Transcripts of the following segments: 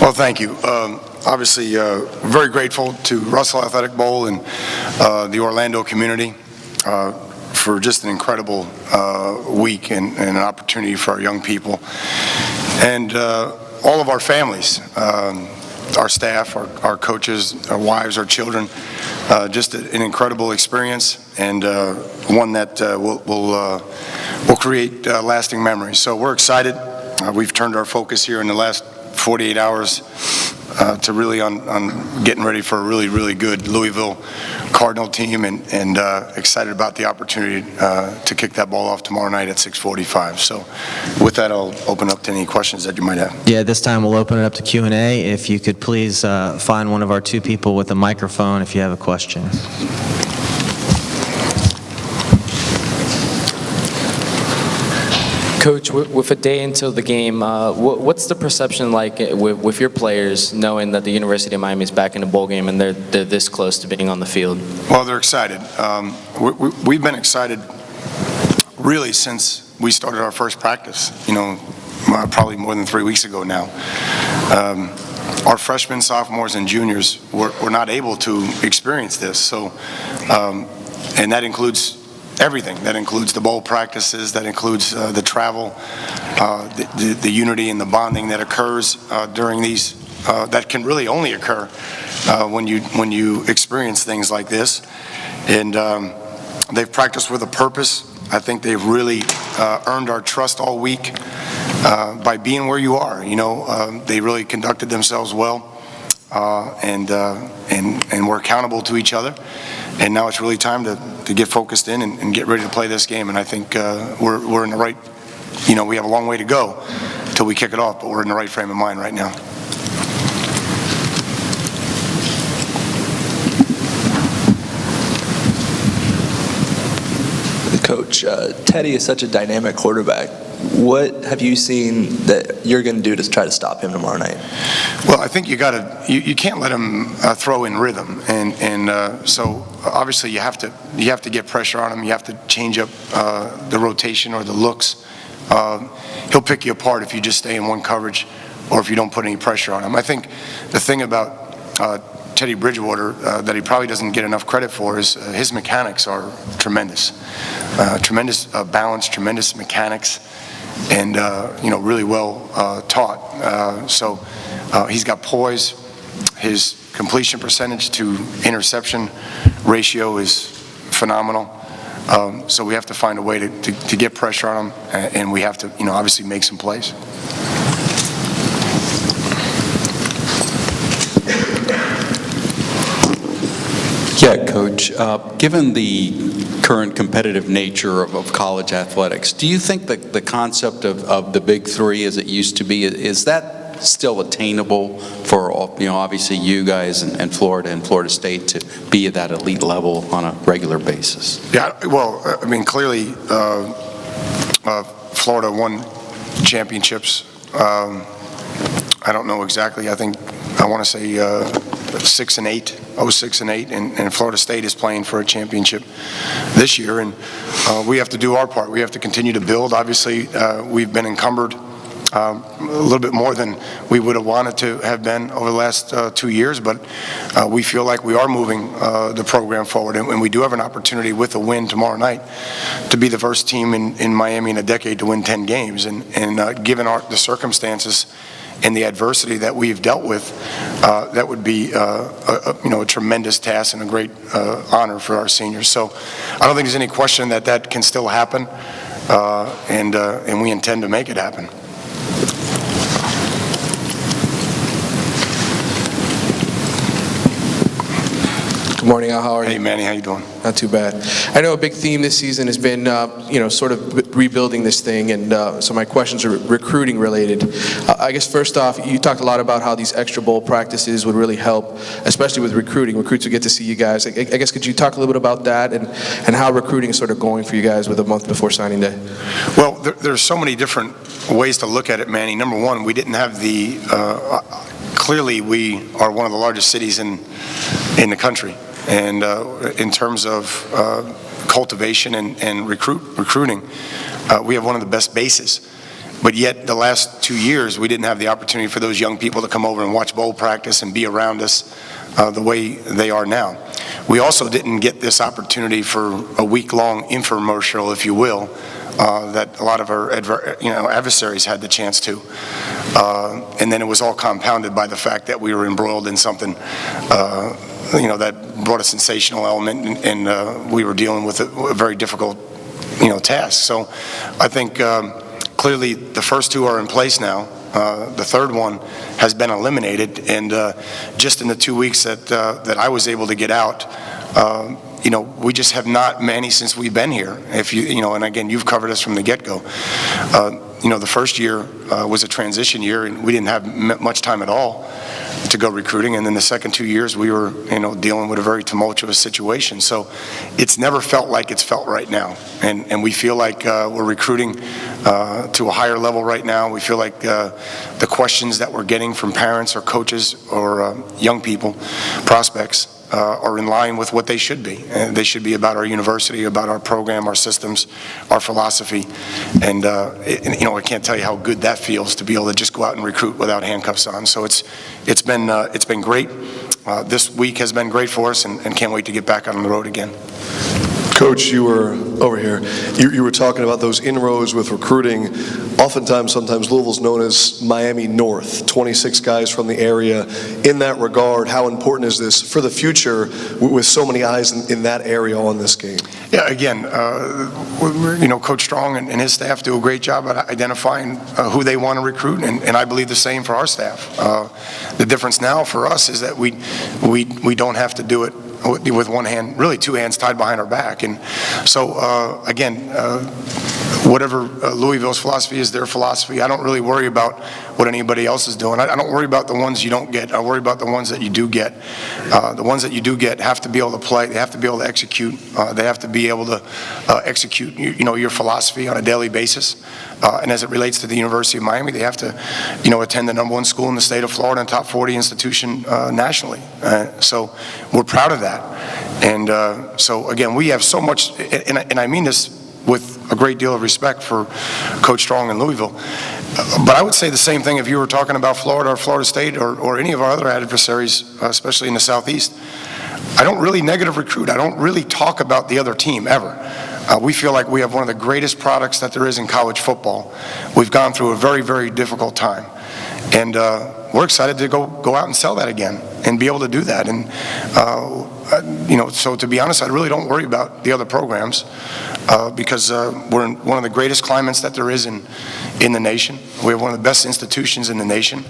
Well, thank you. Obviously, very grateful to Russell Athletic Bowl and the Orlando community for just an incredible week and an opportunity for our young people. And all of our families, our staff, our coaches, our wives, our children, just an incredible experience and one that will create lasting memories. So we're excited. We've turned our focus here in the last 48 hours to really on getting ready for a really, really good Louisville Cardinal team and excited about the opportunity to kick that ball off tomorrow night at 6:45. So with that, I'll open up to any questions that you might have. Yeah, this time we'll open it up to Q&A. If you could please find one of our two people with a microphone if you have a question. Coach, with a day until the game, what's the perception like with your players knowing that the University of Miami is back in the bowl game and they're this close to being on the field? Well, they're excited. We've been excited really since we started our first practice, probably more than 3 weeks ago now. Our freshmen, sophomores, and juniors were not able to experience this. So, and that includes everything. That includes the bowl practices, that includes the travel, the unity and the bonding that occurs during these, that can really only occur when you experience things like this. And they've practiced with a purpose. I think they've really earned our trust all week by being where you are. They really conducted themselves well. And we're accountable to each other. And now it's really time to get focused in and get ready to play this game. And I think we're in the right, we have a long way to go till we kick it off, but we're in the right frame of mind right now. Coach, Teddy is such a dynamic quarterback. What have you seen that you're going to do to try to stop him tomorrow night? Well, I think you can't let him throw in rhythm, and so obviously you have to get pressure on him. You have to change up the rotation or the looks. He'll pick you apart if you just stay in one coverage, or if you don't put any pressure on him. I think the thing about Teddy Bridgewater that he probably doesn't get enough credit for is his mechanics are tremendous, tremendous balance, tremendous mechanics. And really well taught. So he's got poise. His completion percentage to interception ratio is phenomenal. So we have to find a way to get pressure on him, and we have to, obviously make some plays. Yeah, Coach, given the current competitive nature of college athletics, do you think that the concept of the Big Three as it used to be, is that still attainable for, obviously you guys and Florida State to be at that elite level on a regular basis? Yeah, well, I mean, clearly Florida won championships. I don't know exactly. I want to say 6 and 8, 06 and 8, and Florida State is playing for a championship this year, and we have to do our part. We have to continue to build. Obviously, we've been encumbered a little bit more than we would have wanted to have been over the last 2 years, but we feel like we are moving the program forward, and we do have an opportunity with a win tomorrow night to be the first team in Miami in a decade to win 10 games, and given the circumstances and the adversity that we've dealt with, that would be a tremendous task and a great honor for our seniors. So I don't think there's any question that can still happen, and we intend to make it happen. Good morning, Al. How are you? Hey, Manny, how you doing? Not too bad. I know a big theme this season has been, sort of rebuilding this thing, and so my questions are recruiting related. I guess first off, you talked a lot about how these extra bowl practices would really help, especially with recruiting. Recruits would get to see you guys. I guess could you talk a little bit about that and how recruiting is sort of going for you guys with a month before signing day? Well, there's so many different ways to look at it, Manny. Number one, we didn't have the. Clearly, we are one of the largest cities in the country. And in terms of cultivation and recruiting, we have one of the best bases. But yet, the last 2 years, we didn't have the opportunity for those young people to come over and watch bowl practice and be around us the way they are now. We also didn't get this opportunity for a week-long infomercial, if you will, that a lot of our adversaries had the chance to. And then it was all compounded by the fact that we were embroiled in something that brought a sensational element, and we were dealing with a very difficult task. So I think clearly the first two are in place now. The third one has been eliminated, and just in the 2 weeks that I was able to get out, we just have not many since we've been here. And again, you've covered us from the get-go. The first year was a transition year, and we didn't have much time at all to go recruiting. And then the second 2 years, we were, dealing with a very tumultuous situation. So it's never felt like it's felt right now. And we feel like we're recruiting to a higher level right now. We feel like the questions that we're getting from parents or coaches or young people, prospects, are in line with what they should be. And they should be about our university, about our program, our systems, our philosophy. And I can't tell you how good that feels to be able to just go out and recruit without handcuffs on. So it's been great. This week has been great for us, and can't wait to get back on the road again. Coach, you were over here. You were talking about those inroads with recruiting. Sometimes Louisville's known as Miami North, 26 guys from the area. In that regard, how important is this for the future with so many eyes in that area on this game? Yeah, again, Coach Strong and his staff do a great job at identifying who they want to recruit, and I believe the same for our staff. The difference now for us is that we don't have to do it with one hand, really two hands tied behind our back. And so, again, whatever Louisville's philosophy is their philosophy. I don't really worry about what anybody else is doing. I don't worry about the ones you don't get. I worry about the ones that you do get. The ones that you do get have to be able to play. They have to be able to execute. They have to be able to execute, your philosophy on a daily basis. And as it relates to the University of Miami, they have to, attend the #1 school in the state of Florida and top 40 institution nationally. So we're proud of that. And so, again, we have so much, and I mean this with a great deal of respect for Coach Strong in Louisville. But I would say the same thing if you were talking about Florida or Florida State or any of our other adversaries, especially in the Southeast. I don't really negative recruit. I don't really talk about the other team ever. We feel like we have one of the greatest products that there is in college football. We've gone through a very, very difficult time. And we're excited to go out and sell that again and be able to do that. And, so to be honest, I really don't worry about the other programs because we're in one of the greatest climates that there is in the nation. We have one of the best institutions in the nation.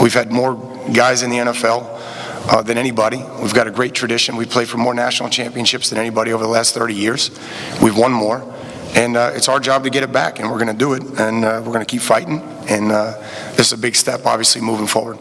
We've had more guys in the NFL than anybody. We've got a great tradition. We've played for more national championships than anybody over the last 30 years. We've won more. And it's our job to get it back, and we're going to do it, and we're going to keep fighting. And this is a big step, obviously, moving forward.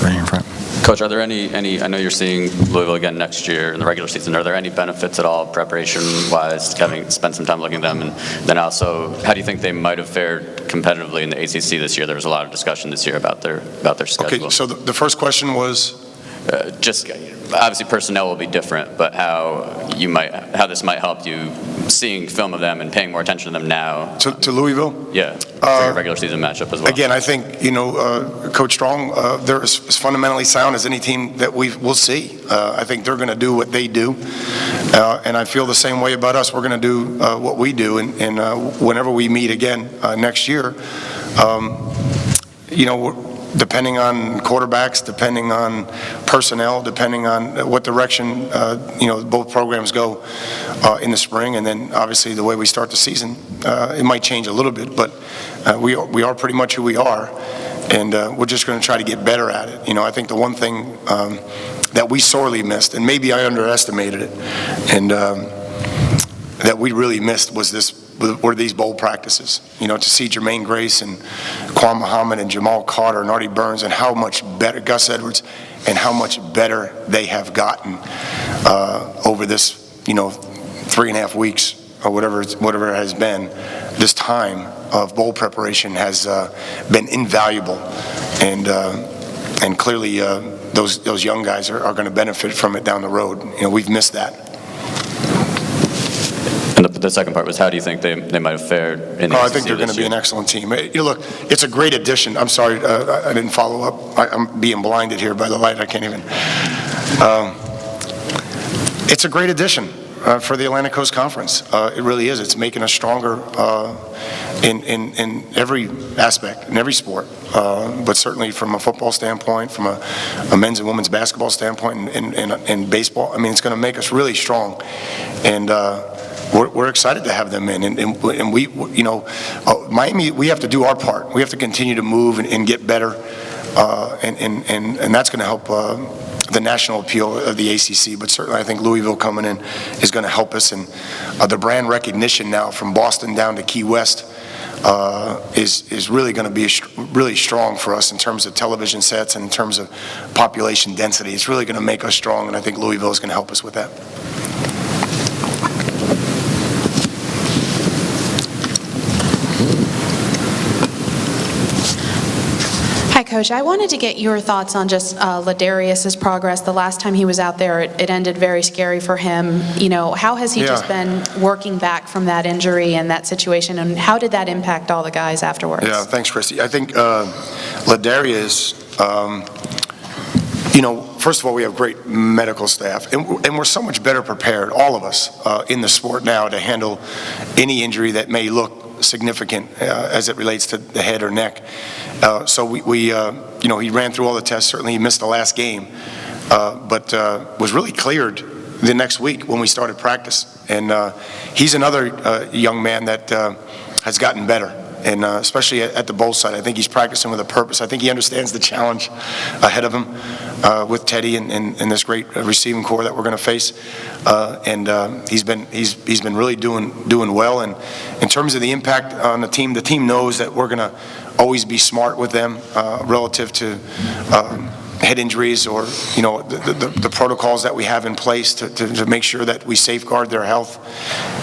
Right in front. Coach, are there any? I know you're seeing Louisville again next year in the regular season. Are there any benefits at all, preparation-wise, having spent some time looking at them? And then also, how do you think they might have fared competitively in the ACC this year? There was a lot of discussion this year about their schedule. Okay, so the first question was? Just obviously personnel will be different, but how this might help you seeing film of them and paying more attention to them now. To Louisville? Yeah, for your regular season matchup as well. Again, I think, Coach Strong, they're as fundamentally sound as any team that we'll see. I think they're going to do what they do, and I feel the same way about us. We're going to do what we do, and whenever we meet again next year, depending on quarterbacks, depending on personnel, depending on what direction, both programs go in the spring, and then obviously the way we start the season, it might change a little bit, but we are pretty much who we are, and we're just going to try to get better at it. I think the one thing that we sorely missed, and maybe I underestimated it, and that we really missed were these bowl practices. To see Jermaine Grace and Quan Muhammad and Jamal Carter and Artie Burns and how much better, Gus Edwards, and how much better they have gotten over this, 3.5 weeks or whatever it has been. This time of bowl preparation has been invaluable, and clearly those young guys are going to benefit from it down the road. We've missed that. the second part was, how do you think they might have fared in the I ACC think they're going this to be an year? excellent team. Look, it's a great addition. I'm sorry, I didn't follow up. I'm being blinded here by the light. I can't even. It's a great addition for the Atlantic Coast Conference. It really is. It's making us stronger in every aspect, in every sport, but certainly from a football standpoint, from a men's and women's basketball standpoint, and baseball. I mean, it's going to make us really strong, and we're excited to have them in. And we, Miami, we have to do our part. We have to continue to move and get better, and that's going to help the national appeal of the ACC, but certainly I think Louisville coming in is going to help us, and the brand recognition now from Boston down to Key West is really going to be really strong for us in terms of television sets and in terms of population density. It's really going to make us strong, and I think Louisville is going to help us with that. Hi, Coach. I wanted to get your thoughts on just Ladarius's progress. The last time he was out there, it ended very scary for him. You know, how has he just been working back from that injury and that situation, and how did that impact all the guys afterwards? Yeah, thanks, Christy. I think Ladarius, first of all, we have great medical staff, and we're so much better prepared, all of us, in the sport now to handle any injury that may look significant as it relates to the head or neck. So he ran through all the tests. Certainly he missed the last game, but was really cleared the next week when we started practice. And he's another young man that has gotten better, and especially at the bowl side. I think he's practicing with a purpose. I think he understands the challenge ahead of him with Teddy and this great receiving core that we're going to face. And he's been really doing well. And in terms of the impact on the team knows that we're going to always be smart with them relative to head injuries or the protocols that we have in place to make sure that we safeguard their health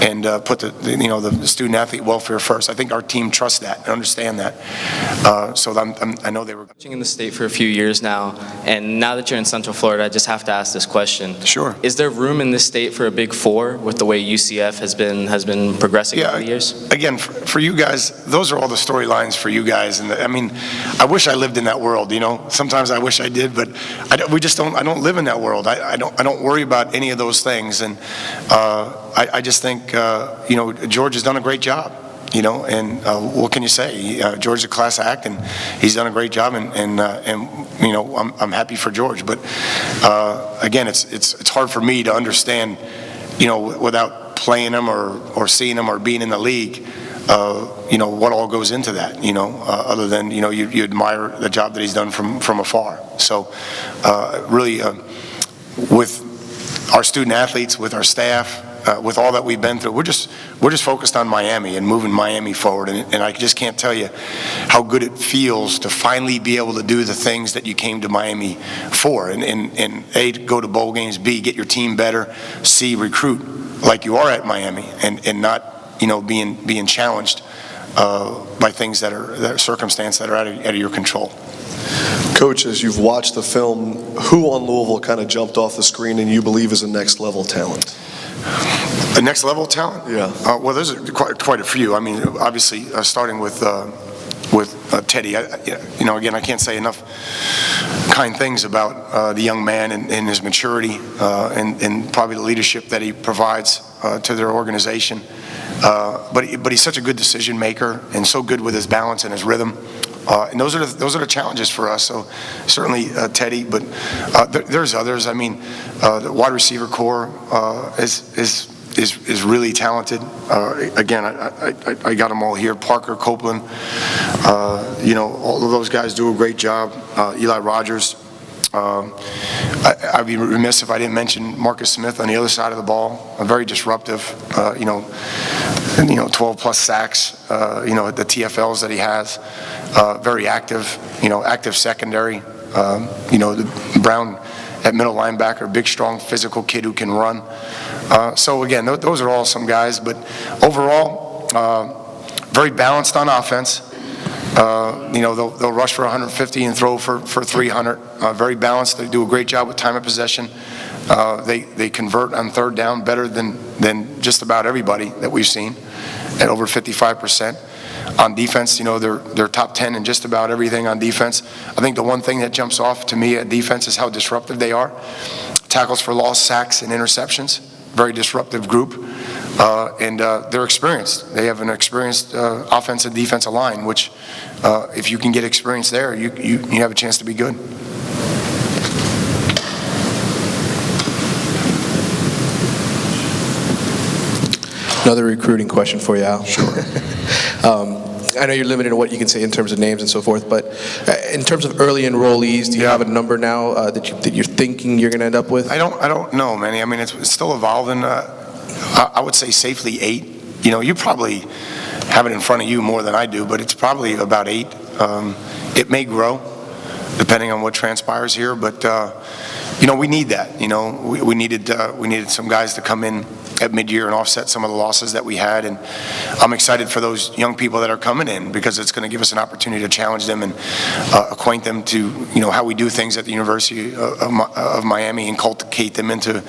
and put the student athlete welfare first. I think our team trusts that and understand that. So I know they were Coaching in the state for a few years now, and now that you're in Central Florida, I just have to ask this question. Sure. Is there room in this state for a Big Four with the way UCF has been progressing over the years? Again, for you guys, those are all the storylines for you guys. And I mean, I wish I lived in that world. Sometimes I wish I did, but I don't live in that world. I don't worry about any of those things. And I just think George has done a great job. And what can you say? George's a class act, and he's done a great job, and I'm happy for George. But again, it's hard for me to understand, without playing him or seeing him or being in the league, what all goes into that, other than, you admire the job that he's done from afar. So really, with our student athletes, with our staff, with all that we've been through, we're just focused on Miami and moving Miami forward. And I just can't tell you how good it feels to finally be able to do the things that you came to Miami for. And A, go to bowl games, B, get your team better, C, recruit like you are at Miami, and not being challenged by things that are circumstances that are out of your control. Coach, as you've watched the film, who on Louisville kind of jumped off the screen and you believe is a next level talent? A next level talent? Yeah. Well, there's quite a few. I mean, obviously, starting with Teddy. Again, I can't say enough kind things about the young man and his maturity and probably the leadership that he provides to their organization. But he's such a good decision maker and so good with his balance and his rhythm. And those are the challenges for us. So certainly Teddy, but there's others. I mean, the wide receiver core is really talented. Again, I got them all here. Parker, Copeland, all of those guys do a great job. Eli Rogers. I'd be remiss if I didn't mention Marcus Smith on the other side of the ball. Very disruptive. 12 plus sacks. The TFLs that he has. Very active. Active secondary. The Brown at middle linebacker, big, strong, physical kid who can run. So again, those are all some guys. But overall, very balanced on offense. They'll rush for 150 and throw for 300. Very balanced. They do a great job with time of possession. They convert on third down better than just about everybody that we've seen, at over 55%. On defense, they're top 10 in just about everything on defense. I think the one thing that jumps off to me at defense is how disruptive they are. Tackles for loss, sacks, and interceptions. Very disruptive group. And they're experienced. They have an experienced offensive defensive line, which if you can get experience there, you have a chance to be good. Another recruiting question for you, Al. Sure. I know you're limited in what you can say in terms of names and so forth, but in terms of early enrollees, do you have a number now that you're thinking you're going to end up with? I don't know, Manny. I mean, it's still evolving. I would say safely 8. You probably have it in front of you more than I do, but it's probably about 8. It may grow depending on what transpires here, but we need that. We needed some guys to come in at mid-year and offset some of the losses that we had, and I'm excited for those young people that are coming in, because it's going to give us an opportunity to challenge them and acquaint them to how we do things at the University of Miami, and cultivate them into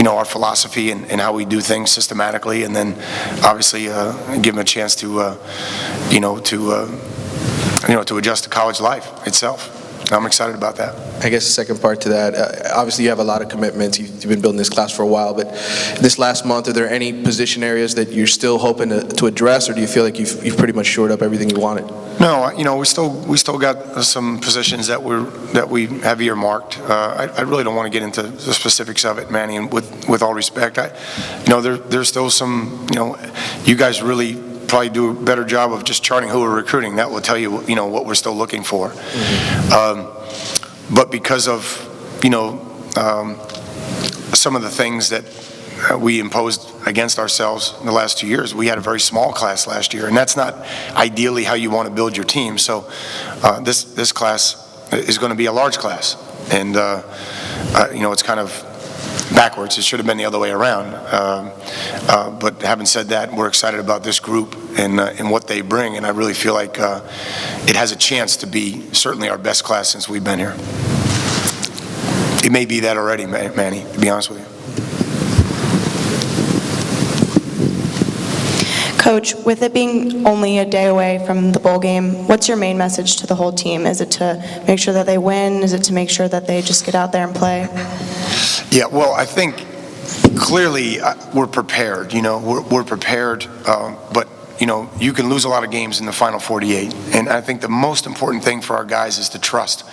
our philosophy and how we do things systematically, and then obviously give them a chance to adjust to college life itself. I'm excited about that. I guess the second part to that, obviously you have a lot of commitments. You've been building this class for a while, but this last month, are there any position areas that you're still hoping to address, or do you feel like you've pretty much shored up everything you wanted? No, we still got some positions that we have earmarked. I really don't want to get into the specifics of it, Manny, and with all respect. There's still some, you guys really probably do a better job of just charting who we're recruiting. That will tell you, what we're still looking for. But because of, some of the things that we imposed against ourselves in the last 2 years, we had a very small class last year, and that's not ideally how you want to build your team. So this class is going to be a large class, and it's kind of backwards. It should have been the other way around. But having said that, we're excited about this group and what they bring, and I really feel like it has a chance to be certainly our best class since we've been here. It may be that already, Manny, to be honest with you. Coach, with it being only a day away from the bowl game, what's your main message to the whole team? Is it to make sure that they win? Is it to make sure that they just get out there and play? Yeah, well, I think clearly we're prepared. We're prepared, but you can lose a lot of games in the final 48, and I think the most important thing for our guys is to trust.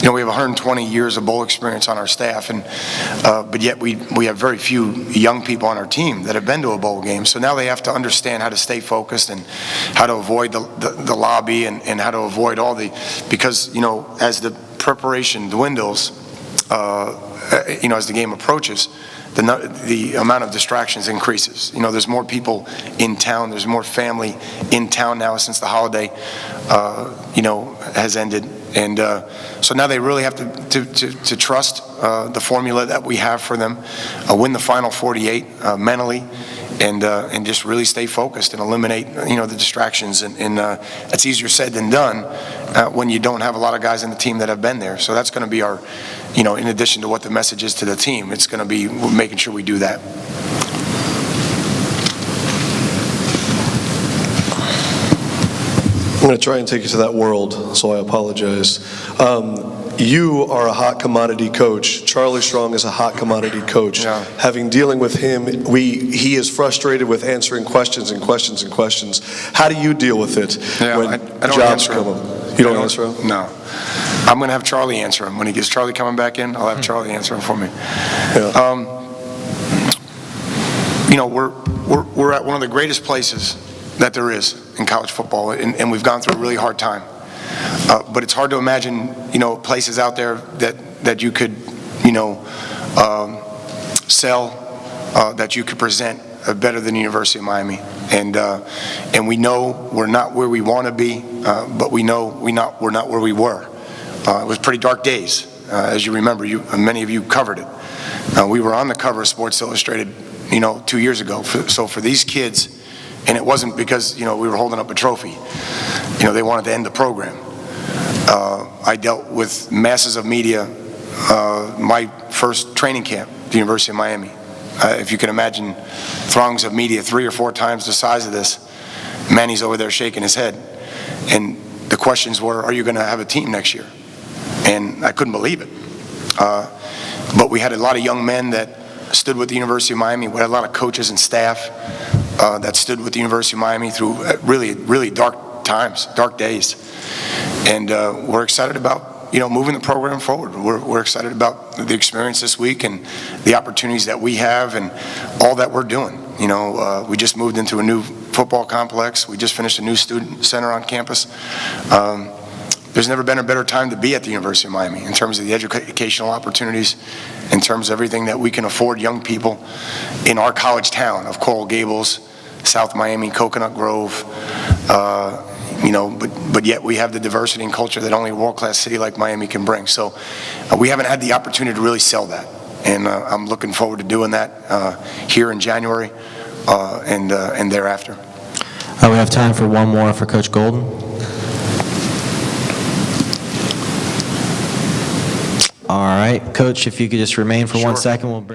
We have 120 years of bowl experience on our staff, and but yet we have very few young people on our team that have been to a bowl game. So now they have to understand how to stay focused and how to avoid the lobby and how to avoid all because as the preparation dwindles, as the game approaches, the amount of distractions increases. There's more people in town. There's more family in town now since the holiday, has ended. And so now they really have to trust the formula that we have for them, win the final 48 mentally, and just really stay focused and eliminate the distractions. And that's easier said than done when you don't have a lot of guys in the team that have been there. So that's going to be our, in addition to what the message is to the team, it's going to be making sure we do that. I'm going to try and take you to that world, so I apologize. You are a hot commodity coach. Charlie Strong is a hot commodity coach. Yeah. Having dealing with him, he is frustrated with answering questions and questions and questions. How do you deal with it when I don't jobs answer come him. up? You don't answer him? No. I'm going to have Charlie answer him. When he gets Charlie coming back in, I'll have Charlie answer him for me. Yeah. We're at one of the greatest places that there is in college football, and we've gone through a really hard time. But it's hard to imagine, places out there that you could, sell, that you could present better than the University of Miami. And we know we're not where we want to be, but we know we're not where we were. It was pretty dark days, as you remember. Many of you covered it. We were on the cover of Sports Illustrated, 2 years ago. So for these kids, And it wasn't because, we were holding up a trophy. They wanted to end the program. I dealt with masses of media my first training camp at the University of Miami. If you can imagine throngs of media 3 or 4 times the size of this, Manny's over there shaking his head. And the questions were, are you going to have a team next year? And I couldn't believe it. But we had a lot of young men that stood with the University of Miami. We had a lot of coaches and staff that stood with the University of Miami through really, really dark times, dark days. And we're excited about, moving the program forward. We're excited about the experience this week and the opportunities that we have and all that we're doing. We just moved into a new football complex. We just finished a new student center on campus. There's never been a better time to be at the University of Miami in terms of the educational opportunities, in terms of everything that we can afford young people in our college town of Coral Gables, South Miami, Coconut Grove, but yet we have the diversity and culture that only a world-class city like Miami can bring. So we haven't had the opportunity to really sell that, and I'm looking forward to doing that here in January and thereafter. We have time for one more for Coach Golden. All right, Coach, if you could just remain for 1 second, we'll bring